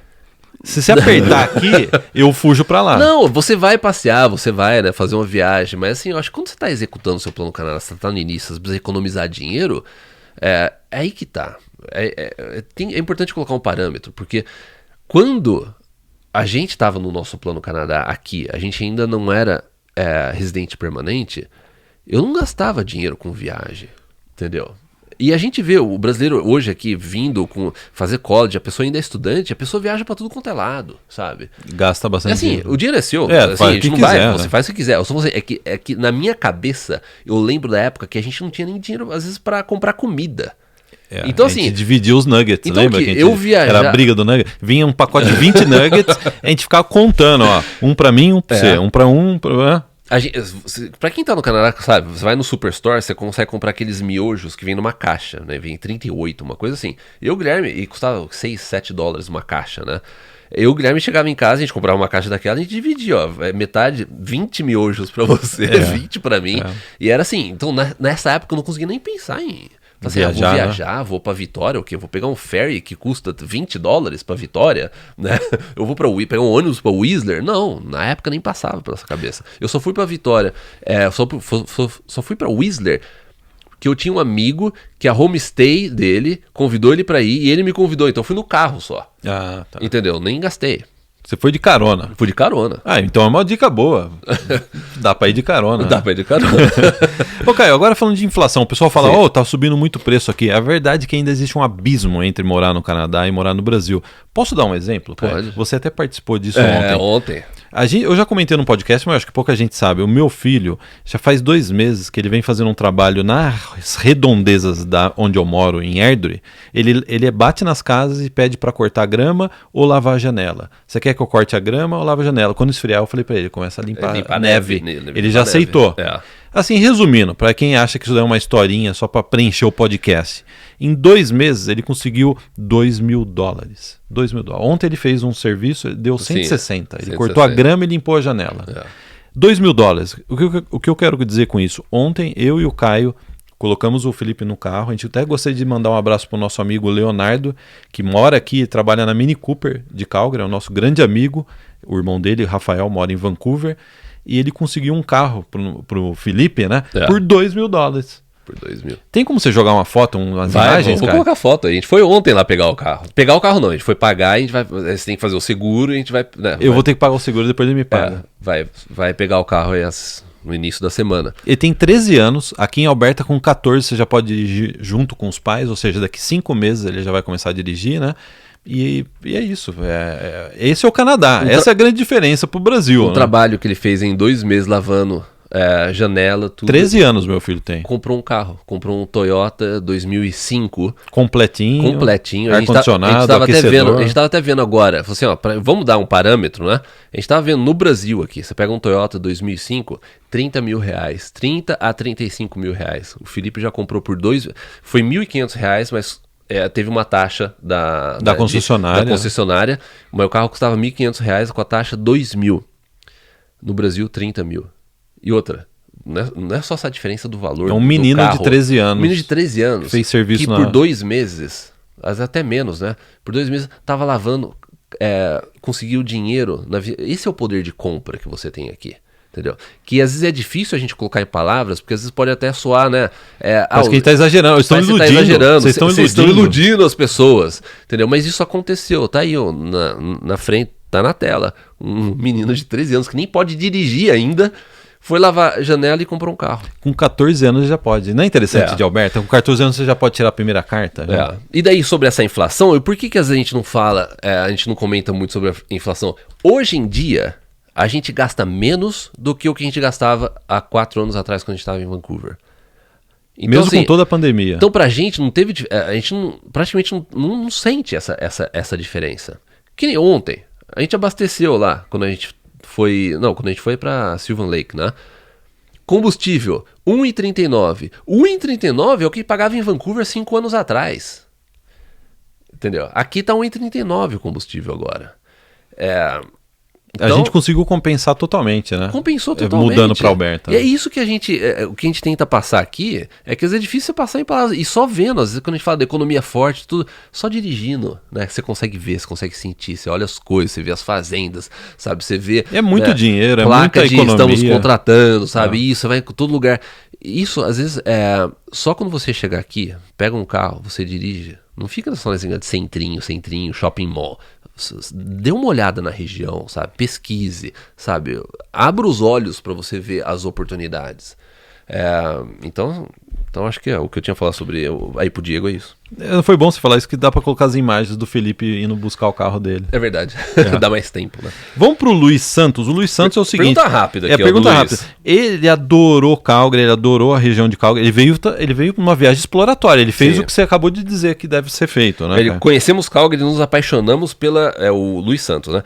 Se você apertar aqui, eu fujo pra lá. Não, você vai passear, você vai, né, fazer uma viagem, mas assim, eu acho que quando você tá executando o seu plano Canadá, você tá no início, você precisa economizar dinheiro, é aí que tá. É importante colocar um parâmetro, porque quando a gente tava no nosso plano Canadá aqui, a gente ainda não era residente permanente, eu não gastava dinheiro com viagem, entendeu? E a gente vê o brasileiro hoje aqui vindo fazer college, a pessoa ainda é estudante, a pessoa viaja pra tudo quanto é lado, sabe? Gasta bastante assim, dinheiro. O dinheiro é seu, faz a o gente que não quiser, vai, né? você faz o que quiser. É que na minha cabeça, eu lembro da época que a gente não tinha nem dinheiro, às vezes, pra comprar comida. Então, a gente assim, dividia os nuggets, então lembra? que Que a gente, eu viajar- Era a briga do nugget. Vinha um pacote de 20 nuggets, a gente ficava contando, ó. Um pra mim, um pra você. Um pra um, Pra quem tá no Canadá, sabe, você vai no Superstore, você consegue comprar aqueles miojos que vem numa caixa, né? Vem 38, uma coisa assim. Guilherme, e custava 6, 7 dólares uma caixa, né? O Guilherme chegava em casa, a gente comprava uma caixa daquela, a gente dividia, ó, metade, 20 miojos pra você, 20 pra mim. E era assim, então nessa época eu não conseguia nem pensar em... Assim, vou viajar, vou pra Vitória, o quê? Vou pegar um ferry que custa 20 dólares pra Vitória, né? Eu vou pegar um ônibus pra Whistler? Não, na época nem passava pela nossa cabeça. Eu só fui pra Vitória, só fui pra Whistler, que eu tinha um amigo que a homestay dele convidou ele pra ir e ele me convidou, então eu fui no carro só. Tá. Entendeu? Nem gastei. Você foi de carona. Fui de carona. Então é uma dica boa. Dá pra ir de carona. Dá pra ir de carona. Ô, Caio, agora falando de inflação, o pessoal fala, tá subindo muito o preço aqui. A verdade é que ainda existe um abismo entre morar no Canadá e morar no Brasil. Posso dar um exemplo, Caio? Pode. Você até participou disso ontem. Eu já comentei no podcast, mas acho que pouca gente sabe. O meu filho já faz 2 meses que ele vem fazendo um trabalho nas redondezas onde eu moro, em Airdrie. Ele bate nas casas e pede para cortar a grama ou lavar a janela. Você quer que eu corte a grama ou lave a janela? Quando esfriar, eu falei para ele, começa a limpar a neve. Ele já aceitou. Assim, resumindo, para quem acha que isso é uma historinha só para preencher o podcast, em 2 meses ele conseguiu $2.000. $2.000. Ontem ele fez um serviço, deu 160. Ele cortou a grama e limpou a janela. $2.000. O que eu quero dizer com isso? Ontem eu e o Caio colocamos o Felipe no carro. A gente até gostaria de mandar um abraço para o nosso amigo Leonardo, que mora aqui e trabalha na Mini Cooper de Calgary, é o nosso grande amigo. O irmão dele, Rafael, mora em Vancouver. E ele conseguiu um carro pro Felipe, né? Por $2.000. Por 2.000. Tem como você jogar uma foto, umas imagens, vou cara? colocar foto aí. A gente foi ontem lá pegar o carro. Pegar o carro não, a gente foi pagar, a gente vai. Você tem que fazer o seguro e a gente vai. Né, vou ter que pagar o seguro e depois ele me paga. Vai pegar o carro aí no início da semana. Ele tem 13 anos, aqui em Alberta com 14 você já pode dirigir junto com os pais, ou seja, daqui 5 meses ele já vai começar a dirigir, né? E é isso. Esse é o Canadá. Essa é a grande diferença pro Brasil. O trabalho que ele fez em 2 meses lavando janela, tudo. 13 anos meu filho tem. Comprou um carro. Comprou um Toyota 2005. Completinho. Ar-condicionado, a gente tava até vendo agora. Falou assim, ó, vamos dar um parâmetro, né? A gente tava vendo no Brasil aqui. Você pega um Toyota 2005, R$30.000. 30 a 35 mil reais. O Felipe já comprou por foi R$1.500, mas... teve uma taxa da concessionária, mas o carro custava R$1.500 com a taxa R$2.000. No Brasil, R$30.000. E outra, não é só essa diferença do valor. É um menino do carro. de 13 anos. Um menino de 13 anos. Fez serviço que por 2 meses, até menos, né? Por 2 meses, tava lavando, conseguiu dinheiro. Esse é o poder de compra que você tem aqui. Entendeu? Que às vezes é difícil a gente colocar em palavras, porque às vezes pode até soar, né? Parece que ele tá exagerando, vocês estão iludindo as pessoas, entendeu? Mas isso aconteceu, tá aí ó, na frente, tá na tela. Um menino de 13 anos que nem pode dirigir ainda, foi lavar a janela e comprou um carro. Com 14 anos já pode. Não é interessante de Alberta? Com 14 anos você já pode tirar a primeira carta? E daí sobre essa inflação, e por que a gente não fala, a gente não comenta muito sobre a inflação? Hoje em dia... a gente gasta menos do que o que a gente gastava há 4 anos atrás quando a gente estava em Vancouver. Então, mesmo assim, com toda a pandemia. Então pra gente não teve... A gente praticamente não sente essa diferença. Que nem ontem. A gente abasteceu lá quando a gente foi... Não, quando a gente foi pra Sylvan Lake, né? Combustível, $1,39. $1,39 é o que pagava em Vancouver 5 anos atrás. Entendeu? Aqui tá $1,39 o combustível agora. A gente conseguiu compensar totalmente, né? Compensou totalmente. Mudando para Alberta. E é isso que o que a gente tenta passar aqui, é que às vezes é difícil você passar em palavras. E só vendo, às vezes quando a gente fala da economia forte, tudo, só dirigindo, né? Você consegue ver, você consegue sentir, você olha as coisas, você vê as fazendas, sabe? Você vê... É muito dinheiro, é placa muita de economia. Estamos contratando, sabe? Isso, você vai em todo lugar. Isso, às vezes, só quando você chegar aqui, pega um carro, você dirige, não fica só nesse de centrinho, shopping mall. Dê uma olhada na região, sabe? Pesquise, sabe? Abra os olhos para você ver as oportunidades. Então acho que o que eu tinha a falar sobre aí pro Diego é isso. Foi bom você falar isso, que dá pra colocar as imagens do Felipe indo buscar o carro dele. É verdade. Dá mais tempo, né? Vamos pro Luiz Santos. O Luiz Santos é o seguinte... Pergunta rápida aqui, pergunta rápida. Ele adorou Calgary, ele adorou a região de Calgary. Ele veio numa viagem exploratória. Ele fez o que você acabou de dizer que deve ser feito, né? Conhecemos Calgary e nos apaixonamos o Luiz Santos, né?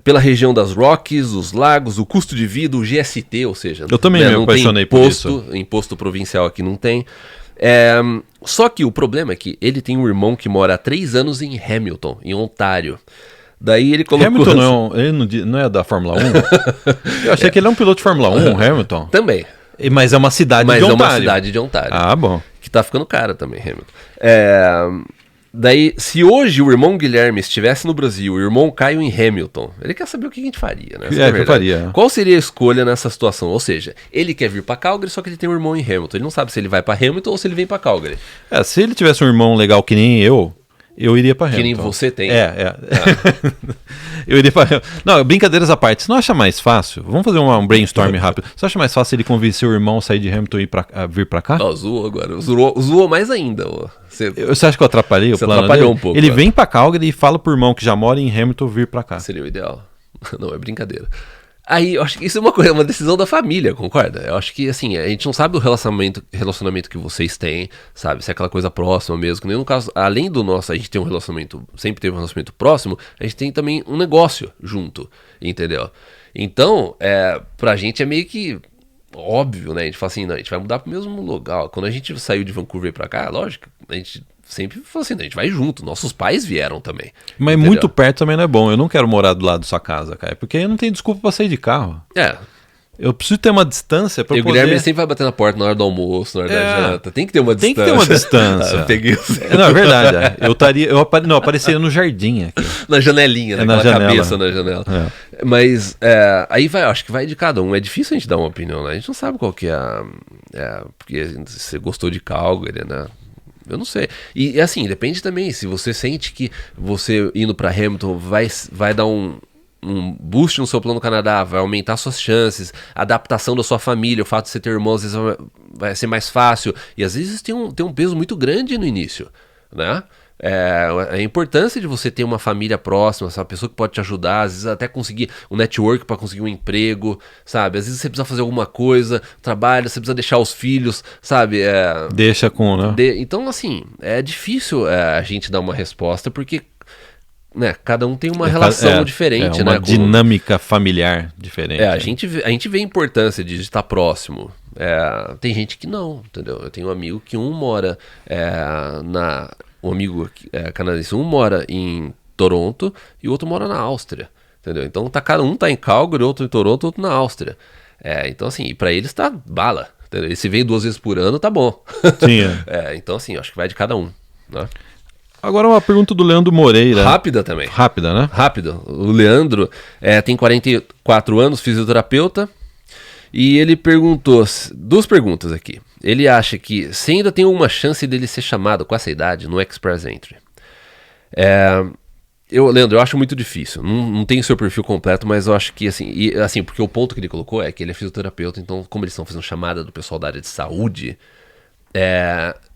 Pela região das Rockies, os lagos, o custo de vida, o GST, ou seja... Eu também me apaixonei por isso. Imposto provincial aqui não tem. Só que o problema é que ele tem um irmão que mora há 3 anos em Hamilton, em Ontário. Daí ele colocou... Hamilton não é da Fórmula 1? Eu achei que ele é um piloto de Fórmula 1, Hamilton. Também. Mas é uma cidade de Ontário. Mas é uma cidade de Ontário. Ah, bom. Que tá ficando cara também, Hamilton. Daí, se hoje o irmão Guilherme estivesse no Brasil e o irmão Caio em Hamilton, ele quer saber o que a gente faria, né? Que eu faria. Qual seria a escolha nessa situação? Ou seja, ele quer vir pra Calgary, só que ele tem um irmão em Hamilton. Ele não sabe se ele vai pra Hamilton ou se ele vem pra Calgary. Se ele tivesse um irmão legal que nem eu iria pra Hamilton. Que nem você tem. Eu iria pra Hamilton. Não, brincadeiras à parte. Você não acha mais fácil? Vamos fazer um brainstorm rápido. Você acha mais fácil ele convencer o irmão a sair de Hamilton e vir pra cá? Zoou agora. Zoou mais ainda. Você acha que eu atrapalhei o plano atrapalhou dele? Um pouco. Ele vem pra Calgary e fala pro irmão que já mora em Hamilton vir pra cá. Seria o ideal. Não, é brincadeira. Aí, eu acho que isso é uma decisão da família, concorda? Eu acho que, assim, a gente não sabe o relacionamento que vocês têm, sabe? Se é aquela coisa próxima mesmo. Que nem no caso, além do nosso, a gente tem um relacionamento, sempre teve um relacionamento próximo, a gente tem também um negócio junto, entendeu? Então, pra gente é meio que óbvio, né? A gente fala assim, não, a gente vai mudar pro mesmo lugar. Quando a gente saiu de Vancouver pra cá, lógico, a gente sempre falou assim, a gente vai junto. Nossos pais vieram também. Mas entendeu? Muito perto também não é bom. Eu não quero morar do lado da sua casa, cara. Porque eu não tenho desculpa pra sair de carro. Eu preciso ter uma distância pra poder... o Guilherme sempre vai bater na porta na hora do almoço, na hora da janta. Tem que ter uma distância. Tem que ter uma distância. Peguei Não, é verdade. Eu apareceria no jardim aqui. Na janelinha, naquela cabeça na janela. Mas aí acho que vai de cada um. É difícil a gente dar uma opinião, né? A gente não sabe qual que é porque você gostou de Calgary, né? Eu não sei. E assim, depende também. Se você sente que você indo pra Hamilton vai dar um boost no seu plano no Canadá, vai aumentar suas chances, a adaptação da sua família, o fato de você ter irmãos, às vezes vai ser mais fácil. E às vezes tem um peso muito grande no início, né? A importância de você ter uma família próxima, essa pessoa que pode te ajudar, às vezes até conseguir um network para conseguir um emprego, sabe? Às vezes você precisa fazer alguma coisa, trabalha, você precisa deixar os filhos, sabe? Deixa com, né? Então, assim, é difícil a gente dar uma resposta, porque né, cada um tem uma relação diferente, uma né? dinâmica familiar diferente. A gente vê a importância de estar próximo. Tem gente que não, entendeu? Eu tenho um amigo que mora um amigo canadense, mora em Toronto e o outro mora na Áustria, entendeu? Então cada um tá em Calgary, outro em Toronto, outro na Áustria. Então assim, pra eles tá bala, entendeu? E se vem 2 vezes por ano, tá bom. Sim, então assim, acho que vai de cada um, né? Agora uma pergunta do Leandro Moreira. Rápida também. Rápida, né? Rápida. O Leandro tem 44 anos, fisioterapeuta, e ele perguntou 2 perguntas aqui. Ele acha que se ainda tem alguma chance dele ser chamado com essa idade no Express Entry. Leandro, eu acho muito difícil. Não tenho seu perfil completo, mas eu acho que assim, porque o ponto que ele colocou é que ele é fisioterapeuta, então como eles estão fazendo chamada do pessoal da área de saúde,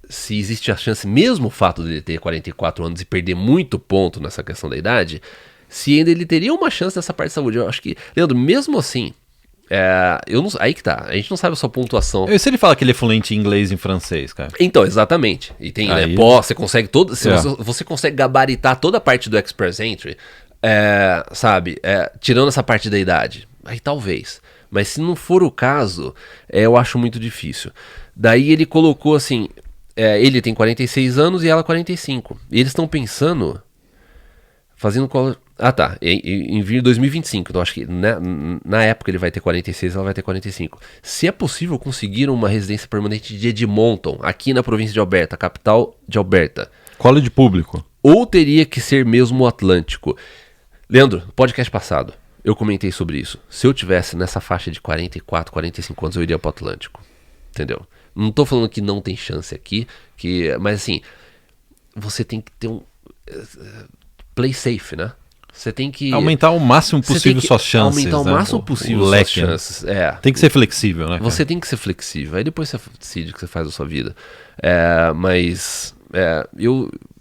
se existe a chance, mesmo o fato de ele ter 44 anos e perder muito ponto nessa questão da idade, se ainda ele teria uma chance nessa parte de saúde. Eu acho que, Leandro, mesmo assim, aí que tá, a gente não sabe a sua pontuação. E se ele fala que ele é fluente em inglês e em francês, cara? Então, exatamente. E tem, você consegue você consegue gabaritar toda a parte do Express Entry, sabe, tirando essa parte da idade, aí talvez. Mas se não for o caso, eu acho muito difícil. Daí ele colocou assim, ele tem 46 anos e ela 45. E eles estão pensando, Ah, tá. Em 2025. Então, acho que na época ele vai ter 46, ela vai ter 45. Se é possível conseguir uma residência permanente de Edmonton, aqui na província de Alberta, capital de Alberta. College público. Ou teria que ser mesmo o Atlântico? Leandro, no podcast passado, eu comentei sobre isso. Se eu tivesse nessa faixa de 44, 45 anos, eu iria pro Atlântico. Entendeu? Não tô falando que não tem chance aqui, mas assim, você tem que ter um... play safe, né? Você tem que... Aumentar o máximo possível suas chances. Aumentar o máximo possível suas chances. Tem que ser flexível, né? Cara? Você tem que ser flexível. Aí depois você decide o que você faz da sua vida. Mas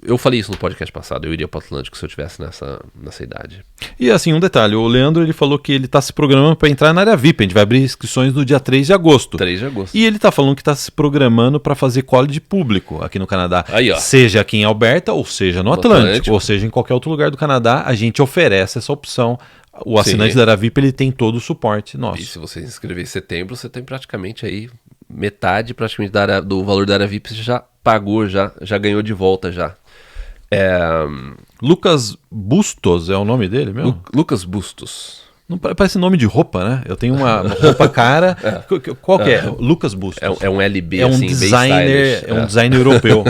eu falei isso no podcast passado. Eu iria para o Atlântico se eu tivesse nessa idade. E assim, um detalhe. O Leandro, ele falou que ele está se programando para entrar na área VIP. A gente vai abrir inscrições no dia 3 de agosto. 3 de agosto. E ele está falando que está se programando para fazer college público aqui no Canadá. Aí, ó. Seja aqui em Alberta, ou seja no Atlântico, ou seja em qualquer outro lugar do Canadá. A gente oferece essa opção. O assinante da área VIP, ele tem todo o suporte nosso. E se você se inscrever em setembro, você tem praticamente aí metade praticamente do valor da área VIP. Você já pagou, já ganhou de volta já. Lucas Bustos é o nome dele mesmo? Lucas Bustos. Não parece nome de roupa, né? Eu tenho uma roupa cara. Qual que é? Lucas Bustos. É um LB, é um assim, designer, bem um designer europeu.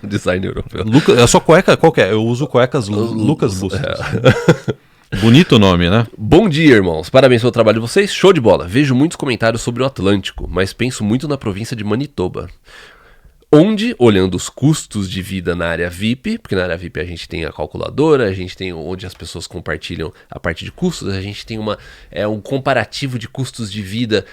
Design europeu. A sua cueca, qual que é? Eu uso cuecas Lucas Bustos. Bonito o nome, né? Bom dia, irmãos. Parabéns pelo trabalho de vocês. Show de bola. Vejo muitos comentários sobre o Atlântico, mas penso muito na província de Manitoba. Onde, olhando os custos de vida na área VIP, porque na área VIP a gente tem a calculadora, a gente tem onde as pessoas compartilham a parte de custos, a gente tem um comparativo de custos de vida,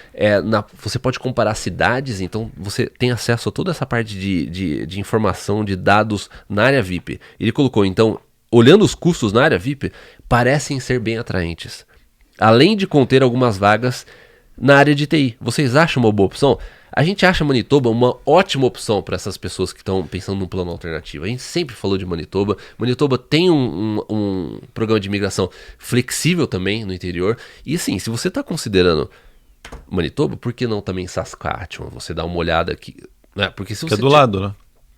você pode comparar cidades, então você tem acesso a toda essa parte de informação, de dados na área VIP. Ele colocou, então, olhando os custos na área VIP, parecem ser bem atraentes. Além de conter algumas vagas na área de TI. Vocês acham uma boa opção? A gente acha Manitoba uma ótima opção para essas pessoas que estão pensando num plano alternativo. A gente sempre falou de Manitoba. Manitoba tem um programa de imigração flexível também no interior. E assim, se você está considerando Manitoba, por que não também Saskatchewan? Você dá uma olhada aqui, né? Porque se você é do lado, né?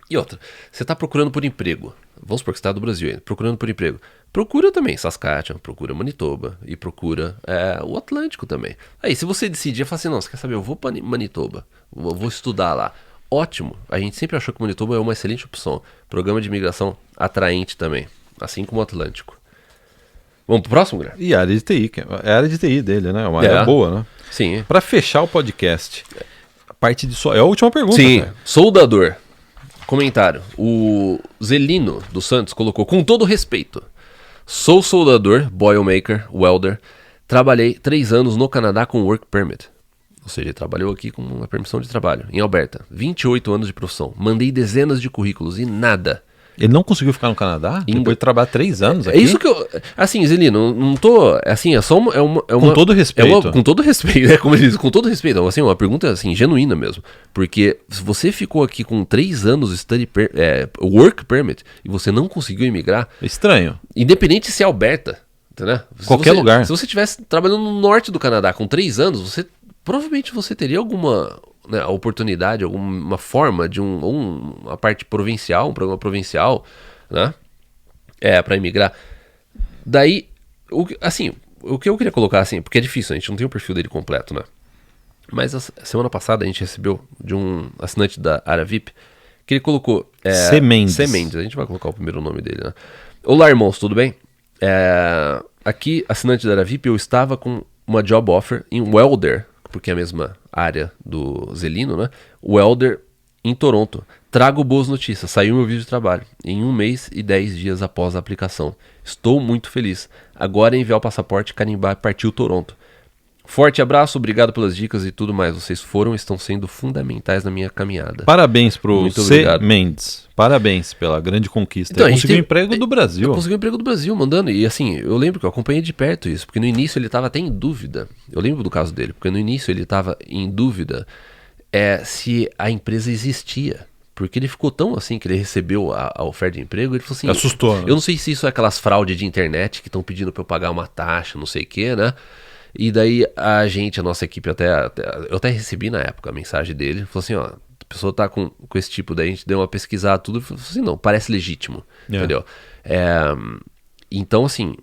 E outra, você está procurando por emprego. Vamos supor que você está do Brasil ainda, procurando por emprego. Procura também Saskatchewan, procura Manitoba e procura o Atlântico também. Aí, se você decidir, fala assim, não, você quer saber, eu vou para Manitoba, vou estudar lá. Ótimo, a gente sempre achou que Manitoba é uma excelente opção. Programa de imigração atraente também, assim como o Atlântico. Vamos pro próximo, Guilherme? E a área de TI, é a área de TI dele, né? É uma área boa, né? Sim. Para fechar o podcast, a parte de é a última pergunta. Sim, cara. Soldador. Comentário. O Zelino dos Santos colocou, com todo respeito, sou soldador, boilermaker, welder, trabalhei 3 anos no Canadá com work permit. Ou seja, ele trabalhou aqui com uma permissão de trabalho, em Alberta. 28 anos de profissão. Mandei dezenas de currículos e nada. Ele não conseguiu ficar no Canadá? Depois de trabalhar 3 anos aqui? É isso que eu... Assim, Zelino, não tô... Assim, é só uma... Com todo respeito. Com todo respeito, como ele diz, com todo respeito. Assim, uma pergunta, assim, genuína mesmo. Porque se você ficou aqui com 3 anos de work permit e você não conseguiu emigrar... Estranho. Independente se é Alberta, entendeu? Qualquer lugar. Se você estivesse trabalhando no norte do Canadá com 3 anos, provavelmente você teria alguma... Né, a oportunidade, alguma forma de uma parte provincial, um programa provincial, né, para emigrar. Daí, o que eu queria colocar assim, porque é difícil, a gente não tem o perfil dele completo, né, mas a semana passada a gente recebeu de um assinante da área VIP, que ele colocou... C. Mendes, a gente vai colocar o primeiro nome dele, né. Olá, irmãos, tudo bem? Aqui, assinante da área VIP, eu estava com uma job offer em welder, porque é a mesma área do Zelino, né? Welder em Toronto. Trago boas notícias. Saiu meu vídeo de trabalho em 1 mês e 10 dias após a aplicação. Estou muito feliz. Agora é enviar o passaporte, carimbar e partiu Toronto. Forte abraço, obrigado pelas dicas e tudo mais. Vocês estão sendo fundamentais na minha caminhada. Parabéns pro C. Mendes. Parabéns pela grande conquista. Então, conseguiu um emprego do Brasil. Conseguiu um emprego do Brasil, mandando. E assim, eu lembro que eu acompanhei de perto isso, porque no início ele estava até em dúvida. Eu lembro do caso dele, porque no início ele estava em dúvida se a empresa existia. Porque ele ficou tão assim que ele recebeu a oferta de emprego, ele falou assim... Assustou, né? Eu não sei se isso é aquelas fraudes de internet que estão pedindo para eu pagar uma taxa, não sei o que, né? E daí a nossa equipe eu até recebi na época a mensagem dele, falou assim, ó, a pessoa tá com esse tipo, daí a gente deu uma pesquisada tudo, falou assim, não, parece legítimo, entendeu? Então, assim,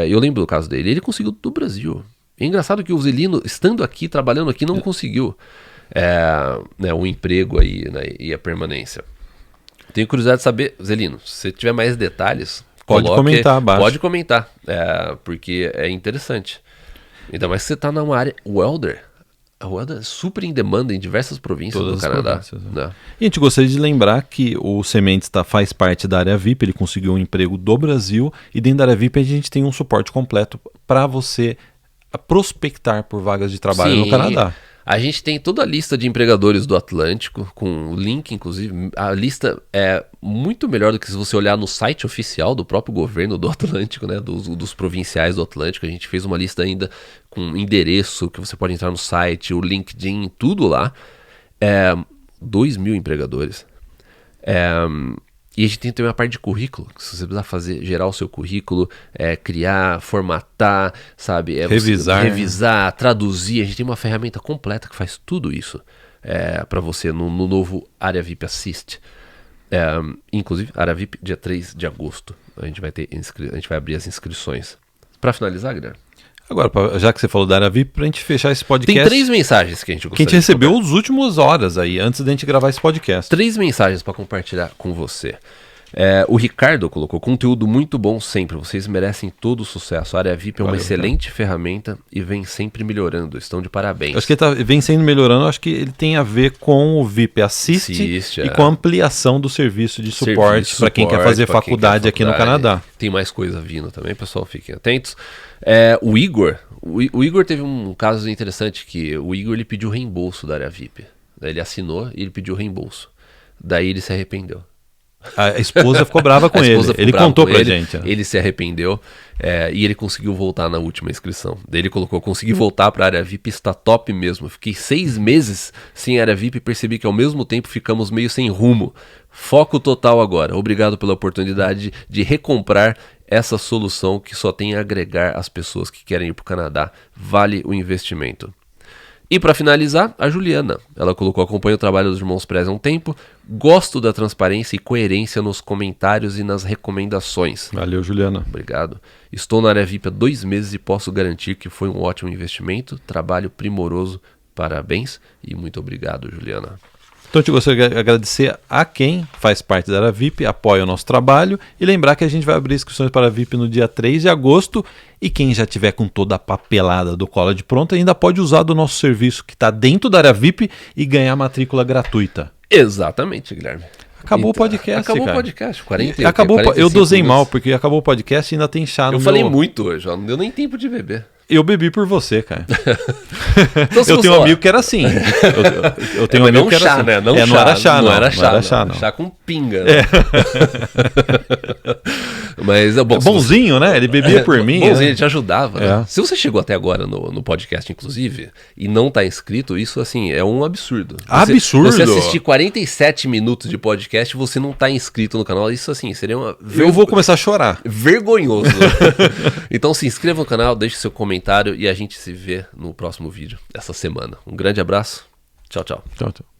eu lembro do caso dele. Ele conseguiu do Brasil. É engraçado que o Zelino, estando aqui, trabalhando aqui, não conseguiu um emprego aí, né, e a permanência. Tenho curiosidade de saber, Zelino, se você tiver mais detalhes, pode comentar abaixo. Pode comentar, porque é interessante. Ainda mais que você está numa área welder. A welder é super em demanda em diversas províncias do Canadá. Né? E a gente gostaria de lembrar que o Sementes faz parte da área VIP, ele conseguiu um emprego do Brasil, e dentro da área VIP a gente tem um suporte completo para você prospectar por vagas de trabalho no Canadá. A gente tem toda a lista de empregadores do Atlântico, com o link, inclusive. A lista é muito melhor do que se você olhar no site oficial do próprio governo do Atlântico, né, dos provinciais do Atlântico. A gente fez uma lista ainda com endereço, que você pode entrar no site, o LinkedIn, tudo lá. 2.000 empregadores. E a gente tem também uma parte de currículo, que se você precisar gerar o seu currículo, criar, formatar, sabe? Revisar, traduzir. A gente tem uma ferramenta completa que faz tudo isso para você no novo Área VIP Assist. Inclusive, Área VIP, dia 3 de agosto. A gente vai abrir as inscrições. Para finalizar, Guilherme. Agora, já que você falou da área VIP, pra gente fechar esse podcast... Tem 3 mensagens que a gente gostaria que a gente recebeu as últimas horas aí, antes da gente gravar esse podcast. 3 mensagens para compartilhar com você. O Ricardo colocou: conteúdo muito bom sempre, vocês merecem todo o sucesso. A área VIP é uma excelente ferramenta e vem sempre melhorando, estão de parabéns. Acho que ele vem sendo melhorando, acho que ele tem a ver com o VIP Assist e com a ampliação do serviço de suporte para quem quer fazer faculdade aqui no Canadá. Tem mais coisa vindo também, pessoal, fiquem atentos. O Igor teve um caso interessante, que o Igor ele pediu reembolso da área VIP. Daí ele assinou e ele pediu reembolso. Daí ele se arrependeu. A esposa ficou brava com ele. Ele contou pra gente. Ele se arrependeu e ele conseguiu voltar na última inscrição. Daí ele colocou: consegui voltar pra área VIP, está top mesmo. Fiquei 6 meses sem área VIP e percebi que ao mesmo tempo ficamos meio sem rumo. Foco total agora. Obrigado pela oportunidade de recomprar essa solução que só tem a agregar às pessoas que querem ir pro Canadá. Vale o investimento. E para finalizar, a Juliana. Ela colocou: acompanho o trabalho dos Irmãos Prez há um tempo, gosto da transparência e coerência nos comentários e nas recomendações. Valeu, Juliana. Obrigado. Estou na área VIP há 2 meses e posso garantir que foi um ótimo investimento, trabalho primoroso, parabéns e muito obrigado, Juliana. Então, eu gostaria de agradecer a quem faz parte da área VIP, apoia o nosso trabalho, e lembrar que a gente vai abrir inscrições para a VIP no dia 3 de agosto, e quem já tiver com toda a papelada do College pronta ainda pode usar do nosso serviço que está dentro da área VIP e ganhar matrícula gratuita. Exatamente, Guilherme. Acabou o podcast, Acabou cara. O podcast, 40, eu dosei mal, porque acabou o podcast e ainda tem chá no Eu falei muito hoje, ó, não deu nem tempo de beber. Eu bebi por você, cara. Então, eu tenho um amigo que era assim. Eu tenho um amigo que era assim. Né? Não era chá, não era chá. Chá com pinga. Né? Mas é bom. Bonzinho, né? Ele bebia por mim. Bonzinho, né? ele te ajudava. Né? Se você chegou até agora no podcast, inclusive, e não tá inscrito, isso assim é um absurdo. Absurdo! Você assistir 47 minutos de podcast e você não tá inscrito no canal, isso assim seria uma... Eu vou começar a chorar. Vergonhoso. Então se inscreva no canal, deixe seu comentário e a gente se vê no próximo vídeo essa semana. Um grande abraço. Tchau, tchau. Tchau, tchau.